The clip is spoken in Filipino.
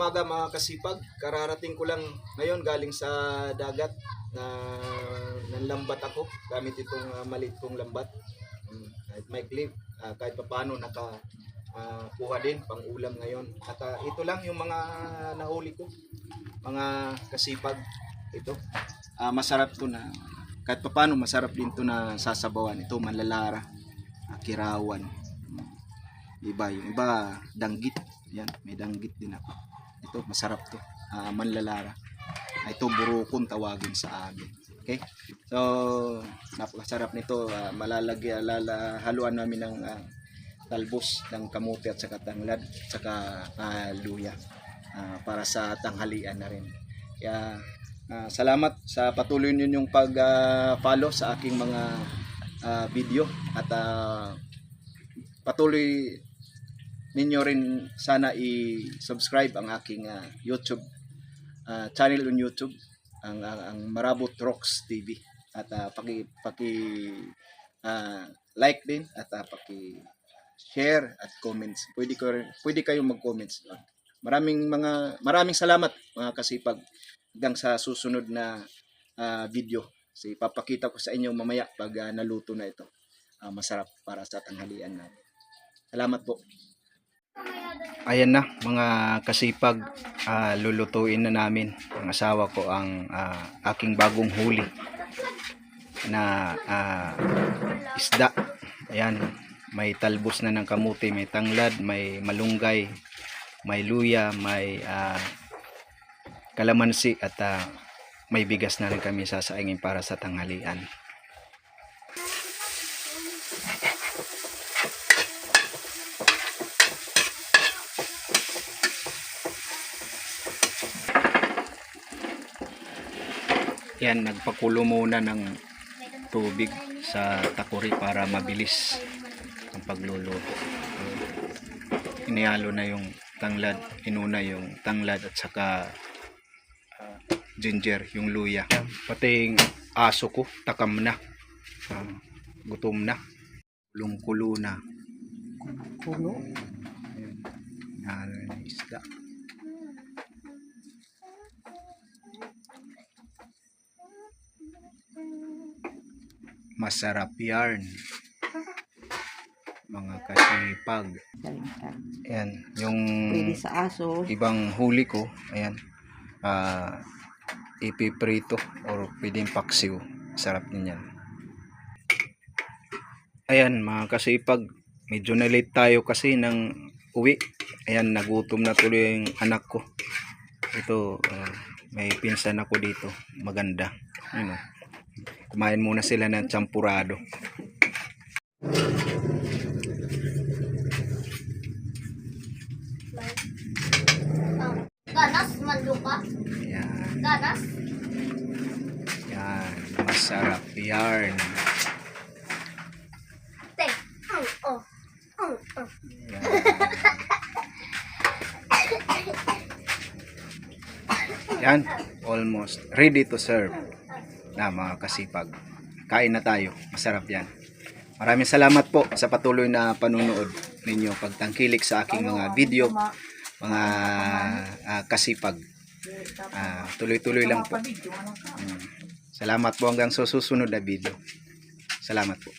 umaga mga kasipag. Kararating ko lang ngayon galing sa dagat na nanlambat ako gamit itong maliit kong lambat. Kahit may clip, kahit papaano kuha din pang ulam ngayon. At ito lang yung mga nahuli ko, mga kasipag. Ito, masarap to na kahit papaano masarap din to na sasabawan. Ito manlalara, kirawan. Iba, yung iba danggit. Yan, may danggit din ako. Ito masarap to, manlalara. Ito burukon tawagin sa amin. Okay? So, napakasarap nito. Haluan namin ng talbos ng kamote at saka tanglad, at saka luya para sa tanghalian na rin. Kaya salamat sa patuloy ninyong pag-follow sa aking mga video at patuloy ninyo rin sana i-subscribe ang aking YouTube channel on YouTube, ang Marabot Rocks TV, at like din at share at comments. Pwede kayong mag-comments. Maraming salamat mga kasipag. Hanggang sa susunod na video. So, ipapakita ko sa inyo mamaya pag naluto na ito. Masarap para sa tanghalian natin. Salamat po. Ayan na mga kasipag, lulutuin na namin ang asawa ko ang aking bagong huli na isda. Ayan, may talbos na ng kamuti, may tanglad, may malunggay, may luya, may kalamansi at may bigas na rin kami sasaingin para sa tanghalian. Yan, nagpakulo muna ng tubig sa takuri para mabilis ang pagluluto. Inihalo na yung tanglad, inuna yung tanglad at saka ginger, yung luya. Pati yung aso ko, takam na. Gutom na. Kulong-kulo na. Kulo? Ayan, isda. Masarap yarn mga kasipag. Ayan, yung pwede sa aso. Ibang huli ko, ayan, ipiprito or pwedeng paksiw. Sarap din yan. Ayan mga kasipag, medyo na late tayo kasi ng uwi. Ayan, nagutom na tuloy yung anak ko. Ito, may pinsan ako dito, maganda. Ano, kumain muna sila ng champurado. Ganas, manluka. Yan. Ganas. Yan, masarap yarn. Te. Yan. Yan, almost ready to serve na mga kasipag. Kain na tayo, masarap yan. Maraming salamat po sa patuloy na panunood ninyo, pagtangkilik sa aking mga video, mga kasipag. Tuloy-tuloy lang po. Salamat po hanggang sa susunod na video. Salamat po.